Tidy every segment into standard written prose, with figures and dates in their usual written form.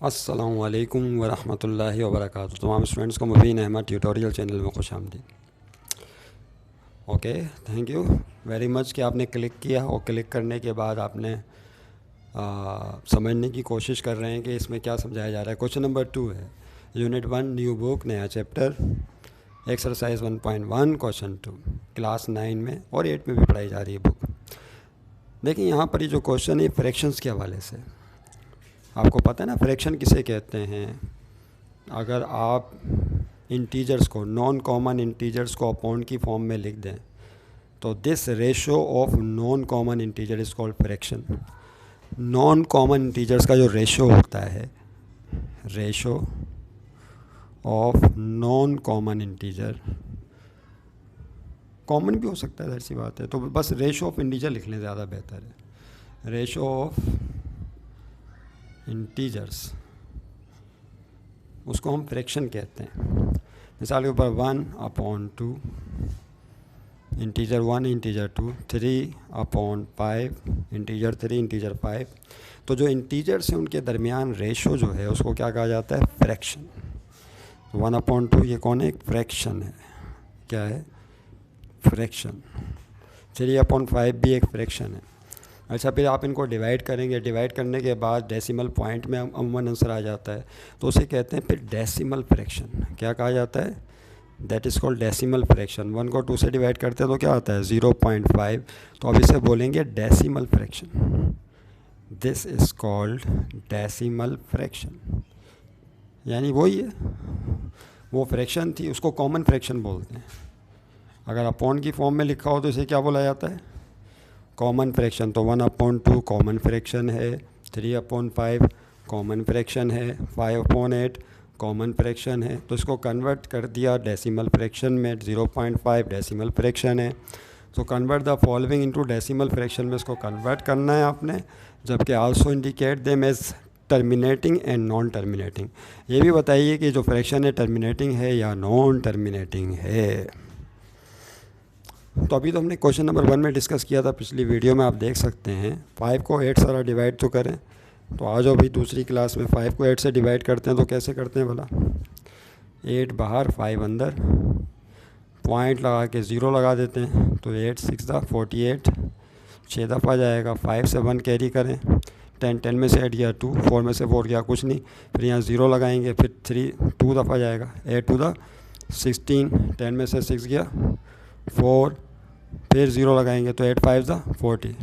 अस्सलामु अलैकुम वरहमतुल्लाहि वबरकातुहू। तमाम स्टूडेंट्स को मुबीन अहमद ट्यूटोरियल चैनल में खुश आमदीद। Okay, thank you very much कि आपने क्लिक किया और क्लिक करने के बाद आपने समझने की कोशिश कर रहे हैं कि इसमें क्या समझाया जा रहा है। क्वेश्चन नंबर 2 है, यूनिट 1 न्यू बुक नया चैप्टर, एक्सरसाइज 1.1 क्वेश्चन 2, क्लास 9 में और 8 में भी पढ़ाई जा रही है बुक। देखिए यहाँ पर ये जो क्वेश्चन है फ्रैक्शंस के हवाले से, आपको पता है ना फ्रैक्शन किसे कहते हैं। अगर आप इंटीजर्स को, नॉन कॉमन इंटीजर्स को अपॉन की फॉर्म में लिख दें तो this ratio of non common integer is called fraction. Non common integers का जो रेशो होता है, ratio of non common integer, common भी हो सकता है, ऐसी बात है, तो बस रेशो ऑफ इंटीजर लिख लें, ज़्यादा बेहतर है। रेशो ऑफ इंटीजर्स, उसको हम फ्रैक्शन कहते हैं। मिसाल के ऊपर 1/2, इंटीजर 1 इंटीजर 2, 3/5, इंटीजर 3 इंटीजर 5। तो जो इंटीजर्स हैं उनके दरमियान रेशो जो है उसको क्या कहा जाता है, फ्रैक्शन। 1/2 ये कौन है, एक फ्रैक्शन है। क्या है, फ्रैक्शन। 3/5 भी एक फ्रैक्शन है। अच्छा, फिर आप इनको डिवाइड करेंगे, डिवाइड करने के बाद डेसिमल पॉइंट में अमूमन आंसर आ जाता है, तो उसे कहते हैं फिर डेसिमल फ्रैक्शन। क्या कहा जाता है, that is called decimal fraction. 1 को 2 से डिवाइड करते हैं तो क्या आता है, 0.5, तो अब इसे बोलेंगे decimal fraction. This is called decimal fraction, यानी वही है, वो फ्रैक्शन थी, उसको कॉमन फ्रैक्शन बोलते हैं। अगर अपॉन की फॉर्म में लिखा हो तो इसे क्या बोला जाता है, कॉमन फ्रैक्शन। तो 1/2 कॉमन फ्रैक्शन है, 3/5 कॉमन फ्रैक्शन है, 5/8 कॉमन फ्रैक्शन है। तो इसको कन्वर्ट कर दिया डेसिमल फ्रैक्शन में, 0.5 डेसिमल फ्रैक्शन है। तो convert the following into decimal fraction में इसको कन्वर्ट करना है आपने, जबकि also indicate them as terminating and non terminating. ये भी बताइए कि जो फ्रैक्शन है टर्मिनेटिंग है या नॉन टर्मिनेटिंग है। तो अभी तो हमने क्वेश्चन नंबर 1 में डिस्कस किया था पिछली वीडियो में, आप देख सकते हैं। 5 को 8 सारा डिवाइड तो करें, तो आ जाओ भाई दूसरी क्लास में। 5 को 8 से डिवाइड करते हैं तो कैसे करते हैं भला, 8 बाहर 5 अंदर, पॉइंट लगा के 0 लगा देते हैं, तो 8 6 48, 6 दफ़ा जाएगा। 5 से 1 कैरी करें, 10 में से 8 गया 2, 4 में से 4 गया कुछ नहीं, फिर यहाँ 0 लगाएंगे, फिर 3 2 दफ़ा जाएगा, 8 2 16, 10 में से 6 गया 4, फिर 0 लगाएंगे तो 8 5 40,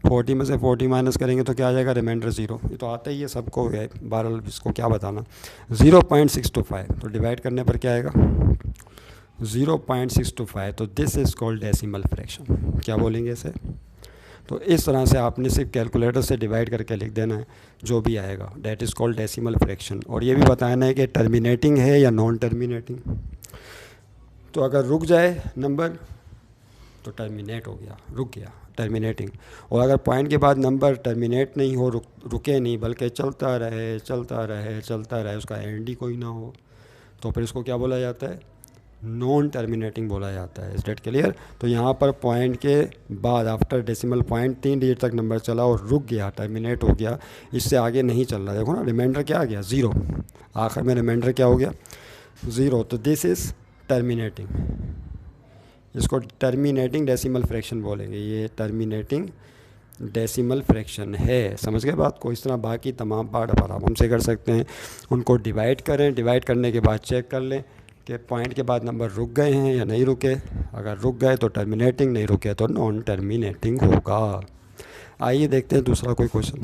40 में से 40 माइनस करेंगे तो क्या आ जाएगा, रिमाइंडर 0। ये तो आता ही है सबको, है बहरहाल इसको क्या बताना। 0.625, तो डिवाइड करने पर क्या आएगा, 0.625। तो this is called decimal fraction. क्या बोलेंगे इसे, तो इस तरह से आपने सिर्फ कैलकुलेटर से डिवाइड करके लिख देना है, जो भी आएगा that is called decimal fraction. और ये भी बताना है कि टर्मिनेटिंग है या नॉन टर्मिनेटिंग। तो अगर रुक जाए नंबर तो टर्मिनेट हो गया, रुक गया, टर्मिनेटिंग। और अगर पॉइंट के बाद नंबर टर्मिनेट नहीं हो, रुके नहीं, बल्कि चलता रहे चलता रहे चलता रहे, उसका एंड ही कोई ना हो, तो फिर इसको क्या बोला जाता है, नॉन टर्मिनेटिंग बोला जाता है। इस डेट क्लियर। तो यहाँ पर पॉइंट के बाद आफ्टर डेसिमल पॉइंट 3 डिजिट तक नंबर चला और रुक गया, टर्मिनेट हो गया, इससे आगे नहीं चल रहा। देखो ना, रिमाइंडर क्या आ गया, 0, आखिर में रिमाइंडर क्या हो गया, 0। तो दिस इज़ टर्मिनेटिंग, इसको टर्मिनेटिंग डेसिमल फ्रैक्शन बोलेंगे। ये टर्मिनेटिंग डेसिमल फ्रैक्शन है। समझ गए बात को। इस तरह बाकी तमाम पार्ट अब आराम से कर सकते हैं। उनको डिवाइड करें, डिवाइड करने के बाद चेक कर लें कि पॉइंट के बाद नंबर रुक गए हैं या नहीं रुके। अगर रुक गए तो टर्मिनेटिंग, नहीं रुके तो नॉन टर्मिनेटिंग होगा। आइए देखते हैं दूसरा कोई क्वेश्चन।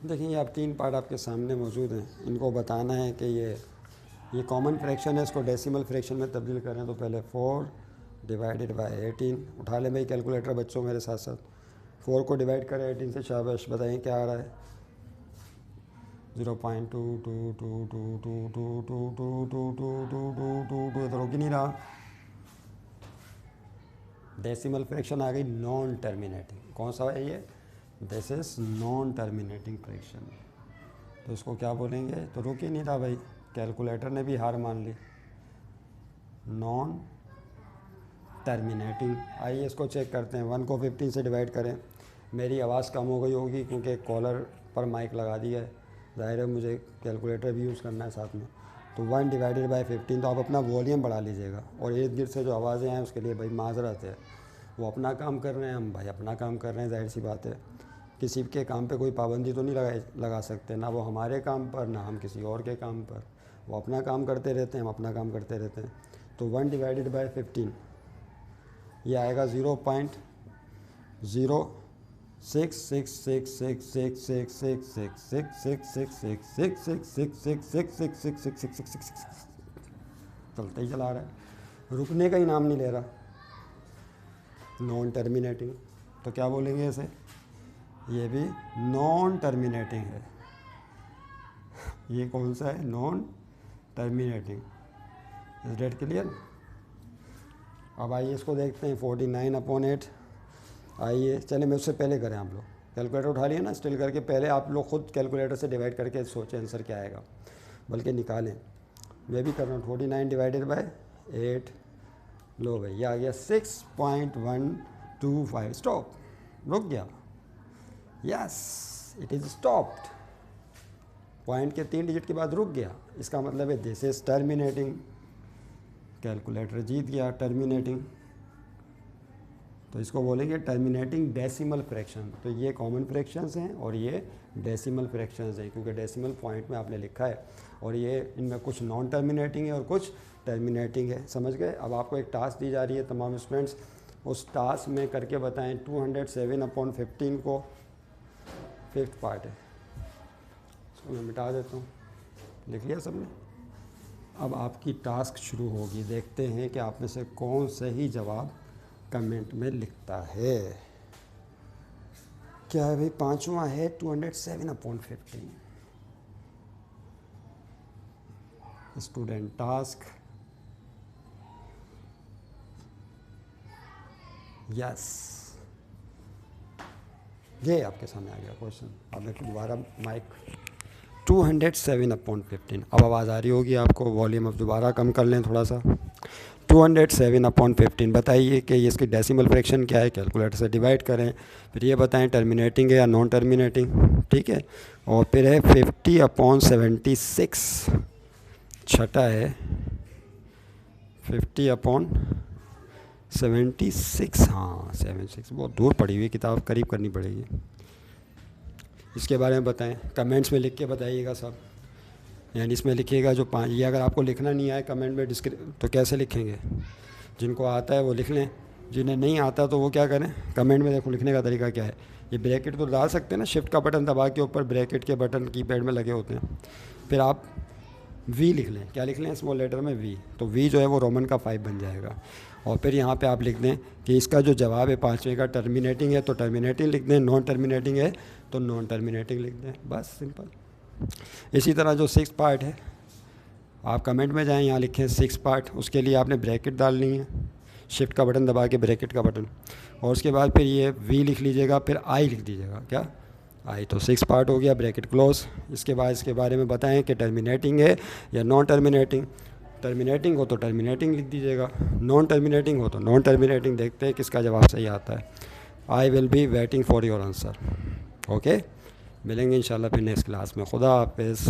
देखिए आप 3 पार्ट आपके सामने मौजूद हैं, इनको बताना है कि ये कॉमन फ्रैक्शन है, इसको डेसिमल फ्रैक्शन में तब्दील करें। तो पहले 4 डिवाइडेड बाय 18, उठा लें भाई कैलकुलेटर बच्चों मेरे साथ साथ। 4 को डिवाइड करें 18 से, शाबाश, बताएं क्या आ रहा है, 0.222222222222222 तो रुक ही नहीं रहा। डेसिमल फ्रैक्शन आ गई नॉन टर्मिनेटिंग। कौन सा है ये, this is non terminating fraction. तो इसको क्या बोलेंगे, तो रुक ही नहीं रहा भाई, कैलकुलेटर ने भी हार मान ली, नॉन टर्मिनेटिंग। आइए इसको चेक करते हैं। 1 को 15 से डिवाइड करें। मेरी आवाज़ कम हो गई होगी क्योंकि कॉलर पर माइक लगा दिया है, ज़ाहिर है मुझे कैलकुलेटर भी यूज़ करना है साथ में। तो 1/15, तो आप अपना वॉल्यूम बढ़ा लीजिएगा। और इर्द गिर्द से जो आवाज़ें हैं उसके लिए भाई माजरत है, वो अपना काम कर रहे हैं, हम भाई अपना काम कर रहे हैं, ज़ाहिर सी बात है। किसी के काम पे कोई पाबंदी तो नहीं लगा सकते, ना वो हमारे काम पर ना हम किसी और के काम पर। वो अपना काम करते रहते हैं, हम अपना काम करते रहते हैं। तो 1/15 ये आएगा 0.06666666666666666666 चलते ही चला रहा है, रुकने का ही नाम नहीं ले रहा। नॉन टर्मिनेटिंग, तो क्या बोलेंगे इसे, ये भी नॉन टर्मिनेटिंग है। ये कौन सा है, non terminating. Is that clear. अब आइए इसको देखते हैं, 49/8। आइए चले, मैं उससे पहले करें, आप लोग कैलकुलेटर उठा लिए ना, स्टिल करके पहले आप लोग खुद कैलकुलेटर से डिवाइड करके सोचें आंसर क्या आएगा, बल्कि निकालें। मैं भी कर रहा हूँ। 49/8, लो भाई ये आ गया 6.125। स्टॉप, रुक गया। Yes, it is stopped. Point के 3 डिजिट के बाद रुक गया, इसका मतलब है दिस इज टर्मिनेटिंग। कैलकुलेटर जीत गया, टर्मिनेटिंग। तो इसको बोलेंगे टर्मिनेटिंग डेसिमल फ्रैक्शन। तो ये कॉमन फ्रैक्शंस हैं और ये डेसिमल फ्रैक्शंस हैं, क्योंकि डेसिमल पॉइंट में आपने लिखा है। और ये इनमें कुछ नॉन टर्मिनेटिंग है और कुछ टर्मिनेटिंग है, समझ गए। अब आपको एक टास्क दी जा रही है तमाम स्टूडेंट्स, उस टास्क में करके बताएं 207/15 को 5th पार्ट है। इसको मैं मिटा देता हूँ, लिख लिया सबने। अब आपकी टास्क शुरू होगी, देखते हैं कि आप में से कौन सही जवाब कमेंट में लिखता है। क्या है भाई, 5वां है 207/15। स्टूडेंट टास्क, यस, ये आपके सामने आ गया क्वेश्चन। अब मैं दोबारा माइक 207/15। अब आवाज़ आ रही होगी आपको, वॉल्यूम अब दोबारा कम कर लें थोड़ा सा। 207/15 बताइए कि इसकी डेसिमल फ्रैक्शन क्या है, कैलकुलेटर से डिवाइड करें, फिर ये बताएं टर्मिनेटिंग है या नॉन टर्मिनेटिंग, ठीक है। और फिर है 50/76, छठा है 50/76। हाँ 76, बहुत दूर पड़ी हुई किताब, करीब करनी पड़ेगी। इसके बारे में बताएं, कमेंट्स में लिख के बताइएगा सब। यानी इसमें लिखिएगा जो 5, ये अगर आपको लिखना नहीं आए कमेंट में तो कैसे लिखेंगे। जिनको आता है वो लिख लें, जिन्हें नहीं आता तो वो क्या करें, कमेंट में देखो लिखने का तरीका क्या है। ये ब्रैकेट तो डाल सकते हैं ना, शिफ्ट का बटन दबा के ऊपर ब्रैकेट के बटन कीपैड में लगे होते हैं। फिर आप वी लिख लें, क्या लिख लें, स्मॉल लेटर में वी। तो वी जो है वो रोमन का 5 बन जाएगा। और फिर यहाँ पे आप लिख दें कि इसका जो जवाब है 5वें का टर्मिनेटिंग है तो टर्मिनेटिंग लिख दें, नॉन टर्मिनेटिंग है तो नॉन टर्मिनेटिंग लिख दें, बस सिंपल। इसी तरह जो 6th पार्ट है, आप कमेंट में जाएं, यहाँ लिखें 6th पार्ट, उसके लिए आपने ब्रैकेट डालनी है, शिफ्ट का बटन दबा के ब्रैकेट का बटन, और उसके बाद फिर ये वी लिख लीजिएगा, फिर आई लिख दीजिएगा, क्या आई। तो 6th पार्ट हो गया, ब्रैकेट क्लोज। इसके बाद इसके बारे में बताएं कि टर्मिनेटिंग है या नॉन टर्मिनेटिंग। टर्मिनेटिंग हो तो टर्मिनेटिंग लिख दीजिएगा, नॉन टर्मिनेटिंग हो तो नॉन टर्मिनेटिंग। देखते हैं किसका जवाब सही आता है। I will be waiting for your answer. Okay, मिलेंगे इंशाल्लाह फिर नेक्स्ट क्लास में। खुदा हाफिज़।